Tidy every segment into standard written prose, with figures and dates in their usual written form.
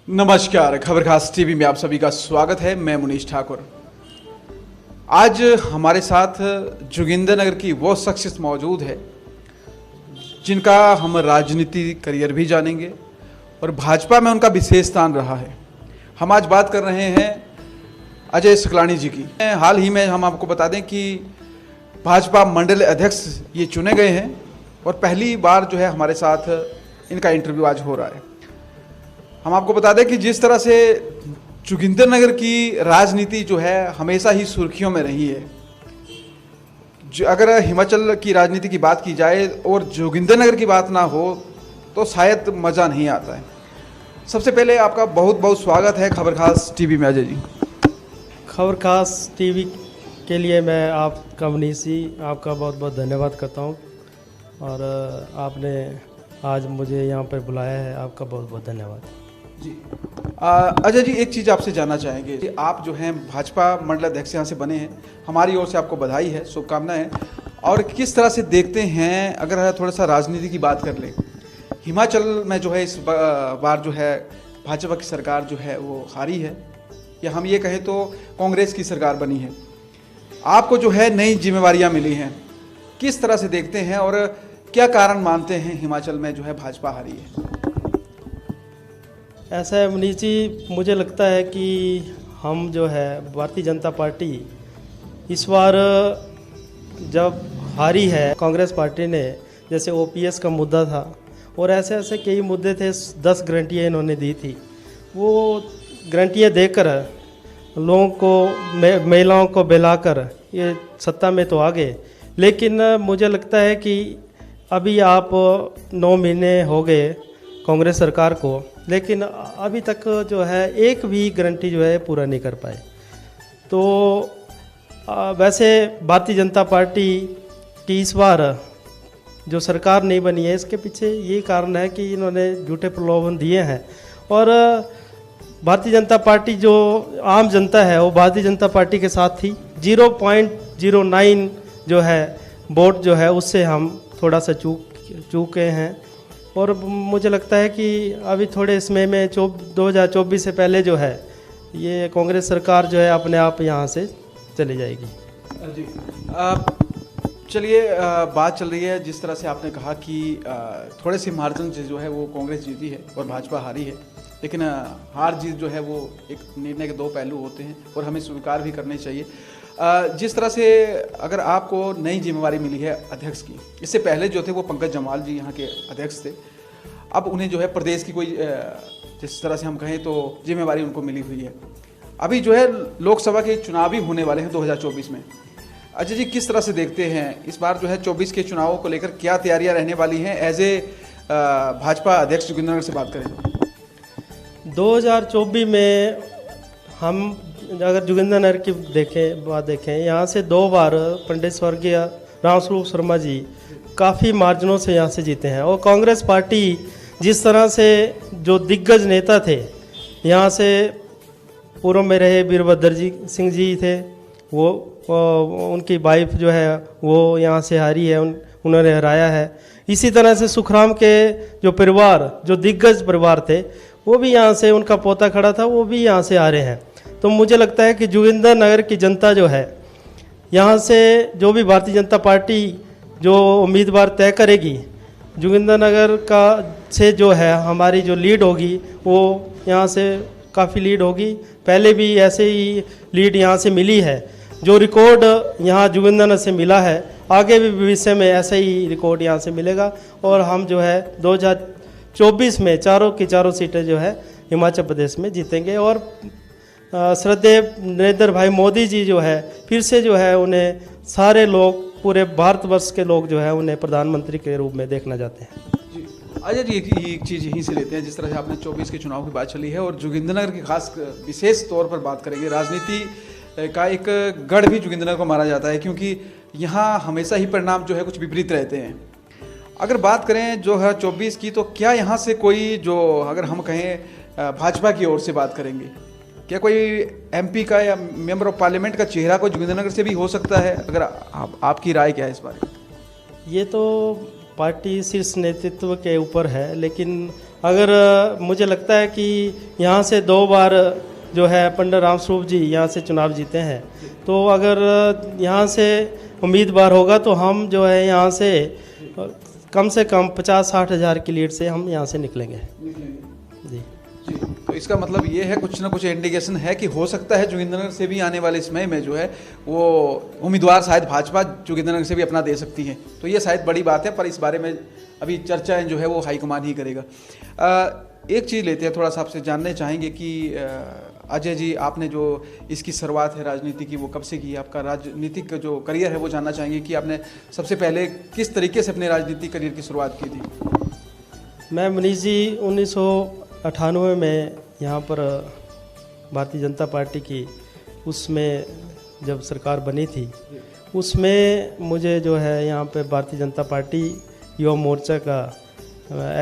नमस्कार, खबर खास टीवी में आप सभी का स्वागत है। मैं मुनीश ठाकुर। आज हमारे साथ जोगिंदर नगर की वो शख्सियत मौजूद है जिनका हम राजनीति करियर भी जानेंगे और भाजपा में उनका विशेष स्थान रहा है। हम आज बात कर रहे हैं अजय सकलानी जी की। हाल ही में हम आपको बता दें कि भाजपा मंडल अध्यक्ष ये चुने गए हैं और पहली बार जो है हमारे साथ इनका इंटरव्यू आज हो रहा है। हम आपको बता दें कि जिस तरह से जोगिंदर नगर की राजनीति जो है हमेशा ही सुर्खियों में रही है। अगर हिमाचल की राजनीति की बात की जाए और जोगिंदर नगर की बात ना हो तो शायद मज़ा नहीं आता है। सबसे पहले आपका बहुत बहुत स्वागत है खबर खास टीवी में। अजय जी, खबर खास टीवी के लिए मैं आपका मुनीश जी आपका बहुत बहुत धन्यवाद करता हूँ और आपने आज मुझे यहाँ पर बुलाया है, आपका बहुत बहुत धन्यवाद जी। अजय जी, एक चीज़ आपसे जानना चाहेंगे कि आप जो हैं भाजपा मंडल अध्यक्ष यहाँ से बने हैं, हमारी ओर से आपको बधाई है, शुभकामनाएं हैं। और किस तरह से देखते हैं, अगर थोड़ा सा राजनीति की बात कर लें, हिमाचल में जो है इस बार जो है भाजपा की सरकार जो है वो हारी है, या हम ये कहें तो कांग्रेस की सरकार बनी है। आपको जो है नई जिम्मेवारियाँ मिली हैं, किस तरह से देखते हैं और क्या कारण मानते हैं हिमाचल में जो है भाजपा हारी है? ऐसा है मुनीश जी, मुझे लगता है कि हम जो है भारतीय जनता पार्टी इस बार जब हारी है, कांग्रेस पार्टी ने जैसे ओपीएस का मुद्दा था और ऐसे ऐसे कई मुद्दे थे, 10 गारंटियाँ इन्होंने दी थी। वो गारंटियाँ देकर लोगों को, महिलाओं को बहलाकर ये सत्ता में तो आ गए, लेकिन मुझे लगता है कि अभी आप 9 महीने हो गए कांग्रेस सरकार को, लेकिन अभी तक जो है एक भी गारंटी जो है पूरा नहीं कर पाए। तो वैसे भारतीय जनता पार्टी की इस बार जो सरकार नहीं बनी है, इसके पीछे ये कारण है कि इन्होंने झूठे प्रलोभन दिए हैं और भारतीय जनता पार्टी जो आम जनता है वो भारतीय जनता पार्टी के साथ थी। 0.09 जो है वोट जो है उससे हम थोड़ा सा चूके हैं और मुझे लगता है कि अभी थोड़े समय में 2024 से पहले जो है ये कांग्रेस सरकार जो है अपने आप यहाँ से चली जाएगी। जी, चलिए, बात चल रही है जिस तरह से आपने कहा कि थोड़े से मार्जिन से जो है वो कांग्रेस जीती है और भाजपा हारी है, लेकिन हार जीत जो है वो एक निर्णय के दो पहलू होते हैं और हमें स्वीकार भी करने चाहिए। जिस तरह से अगर आपको नई जिम्मेवारी मिली है अध्यक्ष की, इससे पहले जो थे वो पंकज जमाल जी यहाँ के अध्यक्ष थे, अब उन्हें जो है प्रदेश की कोई जिस तरह से हम कहें तो जिम्मेवारी उनको मिली हुई है। अभी जो है लोकसभा के चुनाव भी होने वाले हैं 2024 में। अजय जी, किस तरह से देखते हैं इस बार जो है 24 के चुनावों को लेकर क्या तैयारियाँ रहने वाली हैं? एज ए भाजपा अध्यक्ष जोगिंदर नगर से बात करें 2024 में हम अगर जोगिंदर नगर की बात देखें, यहाँ से 2 बार पंडित स्वर्गीय रामस्वरूप शर्मा जी काफ़ी मार्जिनों से यहाँ से जीते हैं और कांग्रेस पार्टी जिस तरह से जो दिग्गज नेता थे यहाँ से पूर्व में रहे, वीरभद्र सिंह जी थे, वो उनकी वाइफ जो है वो यहाँ से हारी है, उन्होंने हराया है। इसी तरह से सुखराम के जो परिवार, जो दिग्गज परिवार थे, वो भी यहाँ से, उनका पोता खड़ा था, वो भी यहाँ से आ रहे हैं। तो मुझे लगता है कि जोगिंदर नगर की जनता जो है यहाँ से जो भी भारतीय जनता पार्टी जो उम्मीदवार तय करेगी, जोगिंदर नगर का से जो है हमारी जो लीड होगी वो यहाँ से काफ़ी लीड होगी। पहले भी ऐसे ही लीड यहाँ से मिली है, जो रिकॉर्ड यहाँ जोगिंदर नगर से मिला है, आगे भी भविष्य में ऐसा ही रिकॉर्ड यहाँ से मिलेगा और हम जो है 2024 में चारों की चारों सीटें जो है हिमाचल प्रदेश में जीतेंगे और श्रद्धेय नरेंद्र भाई मोदी जी जो है फिर से जो है उन्हें सारे लोग, पूरे भारतवर्ष के लोग जो है उन्हें प्रधानमंत्री के रूप में देखना चाहते हैं। जी, अजय जी, एक चीज़ यहीं से लेते हैं। जिस तरह से आपने 24 के चुनाव की बात चली है और जोगिंदर नगर की खास विशेष तौर पर बात करेंगे, राजनीति का एक गढ़ भी जोगिंदर नगर को माना जाता है क्योंकि यहाँ हमेशा ही परिणाम जो है कुछ विपरीत रहते हैं। अगर बात करें जो है 24 की, तो क्या यहाँ से कोई जो, अगर हम कहें भाजपा की ओर से बात करेंगे, क्या कोई एमपी का या मेंबर ऑफ पार्लियामेंट का चेहरा कोई जोगिंदर नगर से भी हो सकता है? अगर आपकी राय क्या है इस बारे में? ये तो पार्टी शीर्ष नेतृत्व के ऊपर है, लेकिन अगर मुझे लगता है कि यहाँ से 2 बार जो है पंडित रामस्वरूप जी यहाँ से चुनाव जीते हैं, तो अगर यहाँ से उम्मीदवार होगा तो हम जो है यहाँ से कम 50-60 हज़ार की लीड से हम यहाँ से निकलेंगे जी। जी, तो इसका मतलब ये है कुछ ना कुछ इंडिकेशन है कि हो सकता है जोगिंद्रनगर से भी आने वाले समय में जो है वो उम्मीदवार शायद भाजपा जोगिंद्रनगर से भी अपना दे सकती है। तो ये शायद बड़ी बात है, पर इस बारे में अभी चर्चाएं जो है वो हाईकमान ही करेगा। एक चीज़ लेते हैं, थोड़ा सा आपसे जानने चाहेंगे कि अजय जी, आपने जो इसकी शुरुआत है राजनीति की वो कब से की? आपका राजनीतिक जो करियर है वो जानना चाहेंगे कि आपने सबसे पहले किस तरीके से अपने राजनीतिक करियर की शुरुआत की थी? मैं मनीष जी 1998 में यहाँ पर भारतीय जनता पार्टी की उसमें जब सरकार बनी थी, उसमें मुझे जो है यहाँ पे भारतीय जनता पार्टी युवा मोर्चा का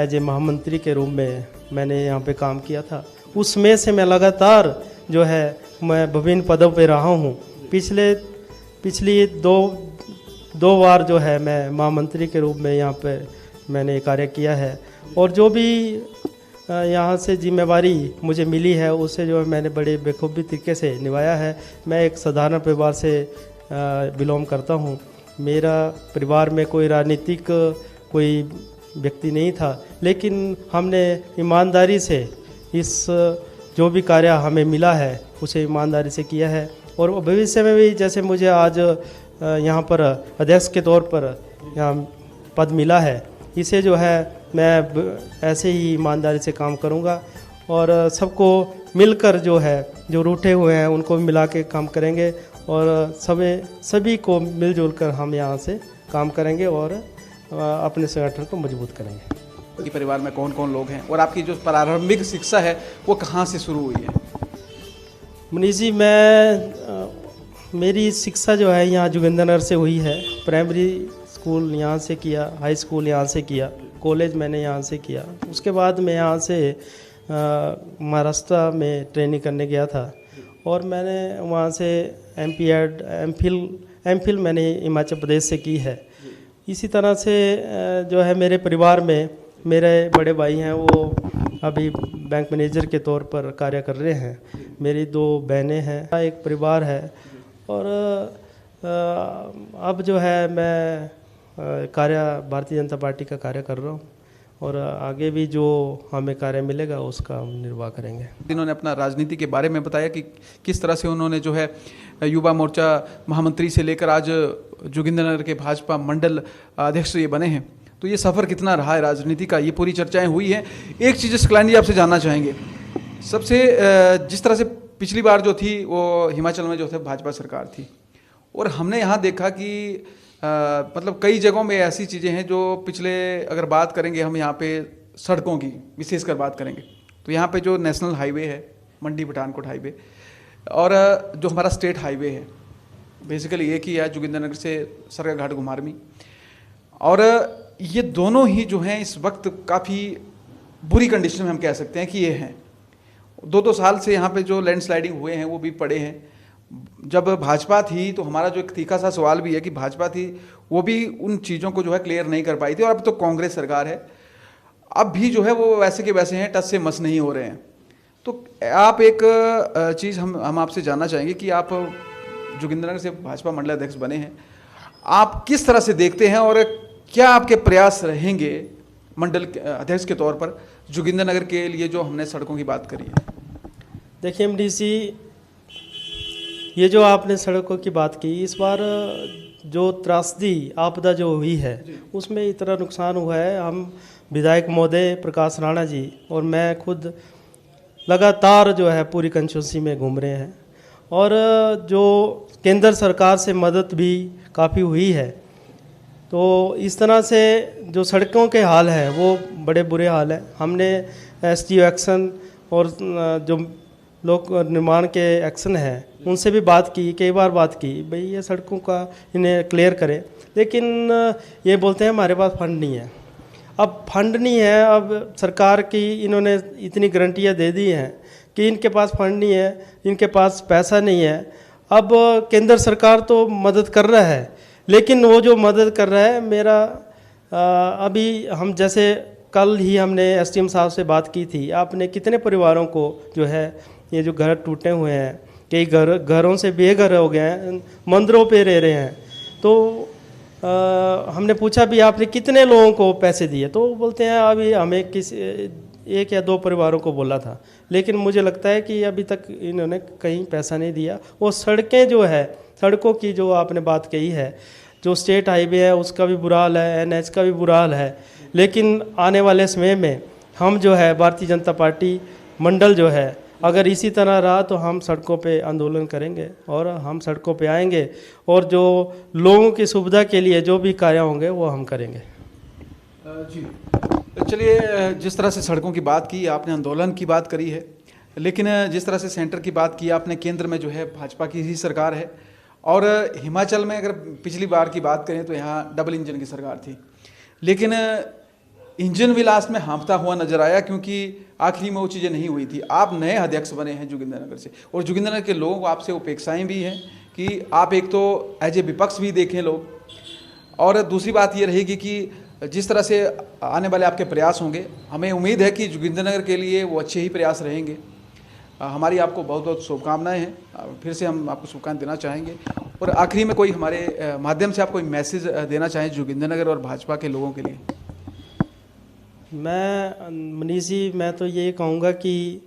एज ए महामंत्री के रूप में मैंने यहाँ पे काम किया था। उसमें से मैं लगातार जो है मैं विभिन्न पदों पे रहा हूँ। पिछली दो बार जो है मैं महामंत्री के रूप में यहाँ पे मैंने कार्य किया है, और जो भी यहाँ से जिम्मेवारी मुझे मिली है उससे जो है मैंने बड़े बेखूबी तरीके से निभाया है। मैं एक साधारण परिवार से बिलोंग करता हूँ। मेरा परिवार में कोई राजनीतिक कोई व्यक्ति नहीं था, लेकिन हमने ईमानदारी से इस जो भी कार्य हमें मिला है उसे ईमानदारी से किया है, और भविष्य में भी जैसे मुझे आज यहाँ पर अध्यक्ष के तौर पर यहाँ पद मिला है, इसे जो है मैं ऐसे ही ईमानदारी से काम करूँगा और सबको मिलकर जो है जो रूठे हुए हैं उनको मिला के काम करेंगे, और सभी को मिलजुल कर हम यहाँ से काम करेंगे और अपने संगठन को मजबूत करेंगे। परिवार में कौन कौन लोग हैं और आपकी जो प्रारंभिक शिक्षा है वो कहाँ से शुरू हुई है? मनीष जी, मेरी शिक्षा जो है यहाँ जोगिंद्रनगर से हुई है। प्राइमरी स्कूल यहाँ से किया, हाई स्कूल यहाँ से किया, कॉलेज मैंने यहाँ से किया। उसके बाद मैं यहाँ से महाराष्ट्र में ट्रेनिंग करने गया था, और मैंने वहाँ से एमफिल मैंने हिमाचल प्रदेश से की है। इसी तरह से जो है मेरे परिवार में मेरे बड़े भाई हैं, वो अभी बैंक मैनेजर के तौर पर कार्य कर रहे हैं। मेरी 2 बहनें हैं, एक परिवार है, और अब जो है मैं भारतीय जनता पार्टी का कार्य कर रहा हूँ, और आगे भी जो हमें कार्य मिलेगा उसका हम निर्वाह करेंगे। इन्होंने अपना राजनीति के बारे में बताया कि किस तरह से उन्होंने जो है युवा मोर्चा महामंत्री से लेकर आज जोगिंद्रनगर के भाजपा मंडल अध्यक्ष ये बने हैं। तो ये सफ़र कितना रहा है राजनीति का, ये पूरी चर्चाएं हुई हैं। एक चीज़ सकलाइन जी आपसे जानना चाहेंगे, सबसे जिस तरह से पिछली बार जो थी वो हिमाचल में जो थे भाजपा सरकार थी, और हमने यहाँ देखा कि मतलब कई जगहों में ऐसी चीज़ें हैं जो पिछले, अगर बात करेंगे हम यहाँ पे सड़कों की विशेषकर बात करेंगे, तो यहाँ पे जो नेशनल हाईवे है मंडी पठानकोट हाईवे, और जो हमारा स्टेट हाईवे है बेसिकली एक ही है जोगिंद्रनगर से सरगा घाट घुमारवी, और ये दोनों ही जो हैं इस वक्त काफ़ी बुरी कंडीशन में हम कह सकते हैं कि ये हैं। 2-2 साल से यहाँ पे जो लैंडस्लाइडिंग हुए हैं वो भी पड़े हैं। जब भाजपा थी तो हमारा जो एक तीखा सा सवाल भी है कि भाजपा थी वो भी उन चीज़ों को जो है क्लियर नहीं कर पाई थी, और अब तो कांग्रेस सरकार है, अब भी जो है वो वैसे के वैसे हैं, टस से मस नहीं हो रहे हैं। तो आप एक चीज़ हम आपसे जानना चाहेंगे कि आप जोगिंद्रनगर से भाजपा मंडल अध्यक्ष बने हैं, आप किस तरह से देखते हैं और क्या आपके प्रयास रहेंगे मंडल अध्यक्ष के तौर पर जोगिंद्रनगर के लिए जो हमने सड़कों की बात करी है? देखिए मनीष जी, ये जो आपने सड़कों की बात की, इस बार जो त्रासदी आपदा जो हुई है उसमें इतना नुकसान हुआ है। हम विधायक महोदय प्रकाश राणा जी और मैं खुद लगातार जो है पूरी कंस्टिट्यूंसी में घूम रहे हैं, और जो केंद्र सरकार से मदद भी काफ़ी हुई है। तो इस तरह से जो सड़कों के हाल है वो बड़े बुरे हाल है। हमने SDO एक्शन और जो लोक निर्माण के एक्शन है उनसे भी बात की, कई बार बात की, भाई ये सड़कों का इन्हें क्लियर करें, लेकिन ये बोलते हैं हमारे पास फंड नहीं है। अब फंड नहीं है, अब सरकार की इन्होंने इतनी गारंटियाँ दे दी हैं कि इनके पास फंड नहीं है, इनके पास पैसा नहीं है। अब केंद्र सरकार तो मदद कर रहा है, लेकिन वो जो मदद कर रहा है, मेरा अभी हम जैसे कल ही हमने एसडीएम साहब से बात की थी, आपने कितने परिवारों को जो है ये जो घर टूटे हुए हैं, कई घरों से बेघर हो गए हैं, मंदिरों पे रह रहे हैं, तो हमने पूछा भी आपने कितने लोगों को पैसे दिए, तो बोलते हैं अभी हमें एक या दो परिवारों को बोला था, लेकिन मुझे लगता है कि अभी तक इन्होंने कहीं पैसा नहीं दिया। वो सड़कें जो है, सड़कों की जो आपने बात कही है, जो स्टेट हाईवे है उसका भी बुरा हाल है, एनएच का भी बुरा हाल है, लेकिन आने वाले समय में हम जो है भारतीय जनता पार्टी मंडल जो है, अगर इसी तरह रहा तो हम सड़कों पे आंदोलन करेंगे और हम सड़कों पे आएंगे और जो लोगों की सुविधा के लिए जो भी कार्य होंगे वो हम करेंगे। जी चलिए, जिस तरह से सड़कों की बात की आपने, आंदोलन की बात करी है, लेकिन जिस तरह से सेंटर की बात की आपने, केंद्र में जो है भाजपा की ही सरकार है और हिमाचल में अगर पिछली बार की बात करें तो यहाँ डबल इंजन की सरकार थी, लेकिन इंजन भी लास्ट में हाँफता हुआ नजर आया क्योंकि आखिरी में वो चीज़ें नहीं हुई थी। आप नए अध्यक्ष बने हैं जोगिंद्रनगर से और जोगिंद्रनगर के लोगों को आपसे अपेक्षाएं भी हैं कि आप एक तो एज ए विपक्ष भी देखें लोग, और दूसरी बात ये रहेगी कि जिस तरह से आने वाले आपके प्रयास होंगे, हमें उम्मीद है कि जोगिंद्रनगर के लिए वो अच्छे ही प्रयास रहेंगे। हमारी आपको बहुत बहुत शुभकामनाएं हैं, फिर से हम आपको शुभकामनाएं देना चाहेंगे। और आखिरी में कोई हमारे माध्यम से आप कोई मैसेज देना चाहें जोगिंद्रनगर और भाजपा के लोगों के लिए? मनीष जी, मैं तो ये कहूँगा कि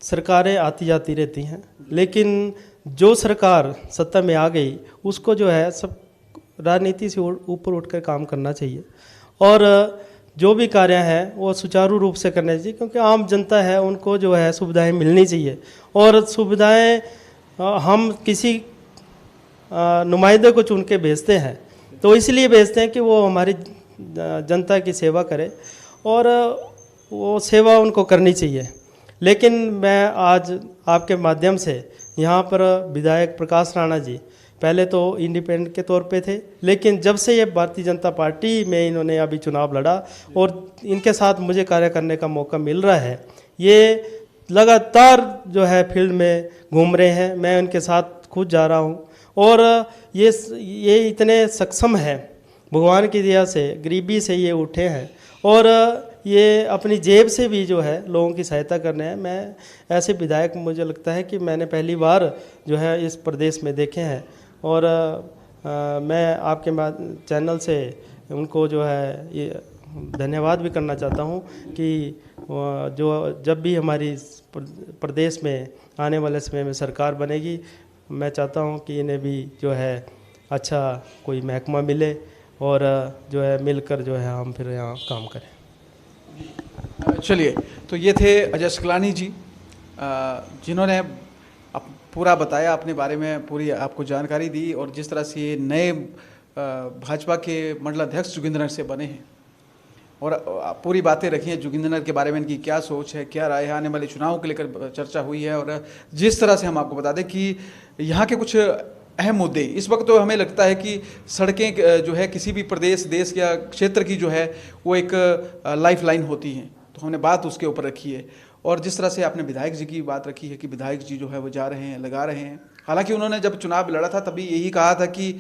सरकारें आती जाती रहती हैं, लेकिन जो सरकार सत्ता में आ गई उसको जो है सब राजनीति से ऊपर उठकर काम करना चाहिए और जो भी कार्य हैं वो सुचारू रूप से करने चाहिए, क्योंकि आम जनता है उनको जो है सुविधाएं मिलनी चाहिए। और सुविधाएं हम किसी नुमाइंदे को चुन के भेजते हैं तो इसलिए भेजते हैं कि वो हमारी जनता की सेवा करे और वो सेवा उनको करनी चाहिए। लेकिन मैं आज आपके माध्यम से यहाँ पर विधायक प्रकाश राणा जी पहले तो इंडिपेंडेंट के तौर पे थे, लेकिन जब से ये भारतीय जनता पार्टी में इन्होंने अभी चुनाव लड़ा और इनके साथ मुझे कार्य करने का मौका मिल रहा है, ये लगातार जो है फील्ड में घूम रहे हैं, मैं उनके साथ खुद जा रहा हूँ और ये इतने सक्षम हैं, भगवान की दया से गरीबी से ये उठे हैं और ये अपनी जेब से भी जो है लोगों की सहायता करने हैं। मैं ऐसे विधायक मुझे लगता है कि मैंने पहली बार जो है इस प्रदेश में देखे हैं और मैं आपके चैनल से उनको जो है ये धन्यवाद भी करना चाहता हूँ कि जो जब भी हमारी प्रदेश में आने वाले समय में सरकार बनेगी, मैं चाहता हूँ कि इन्हें भी जो है अच्छा कोई महकमा मिले और जो है मिलकर जो है हम फिर यहाँ काम करें। चलिए, तो ये थे अजय सकलानी जी, जिन्होंने पूरा बताया अपने बारे में, पूरी आपको जानकारी दी और जिस तरह से ये नए भाजपा के मंडल अध्यक्ष जोगिंद्रनगर से बने हैं और पूरी बातें रखी हैं जोगिंद्रनगर के बारे में, इनकी क्या सोच है, क्या राय है, आने वाले चुनाव को लेकर चर्चा हुई है। और जिस तरह से हम आपको बता दें कि यहाँ के कुछ अहम मुद्दे इस वक्त तो हमें लगता है कि सड़कें जो है किसी भी प्रदेश, देश या क्षेत्र की जो है वो एक लाइफ लाइन होती हैं, तो हमने बात उसके ऊपर रखी है। और जिस तरह से आपने विधायक जी की बात रखी है कि विधायक जी जो है वो जा रहे हैं, लगा रहे हैं, हालांकि उन्होंने जब चुनाव लड़ा था तभी यही कहा था कि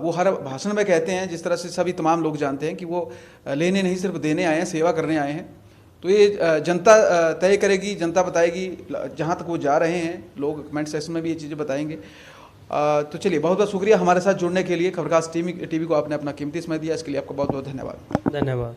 वो हर भाषण में कहते हैं, जिस तरह से सभी तमाम लोग जानते हैं कि वो लेने नहीं सिर्फ देने आए हैं, सेवा करने आए हैं। तो ये जनता तय करेगी, जनता बताएगी, जहाँ तक वो जा रहे हैं लोग कमेंट सेक्शन में भी ये चीज़ें बताएंगे। तो चलिए, बहुत बहुत शुक्रिया हमारे साथ जुड़ने के लिए। खबरकास्ट टीवी को आपने अपना कीमती समय दिया, इसके लिए आपको बहुत बहुत धन्यवाद। धन्यवाद।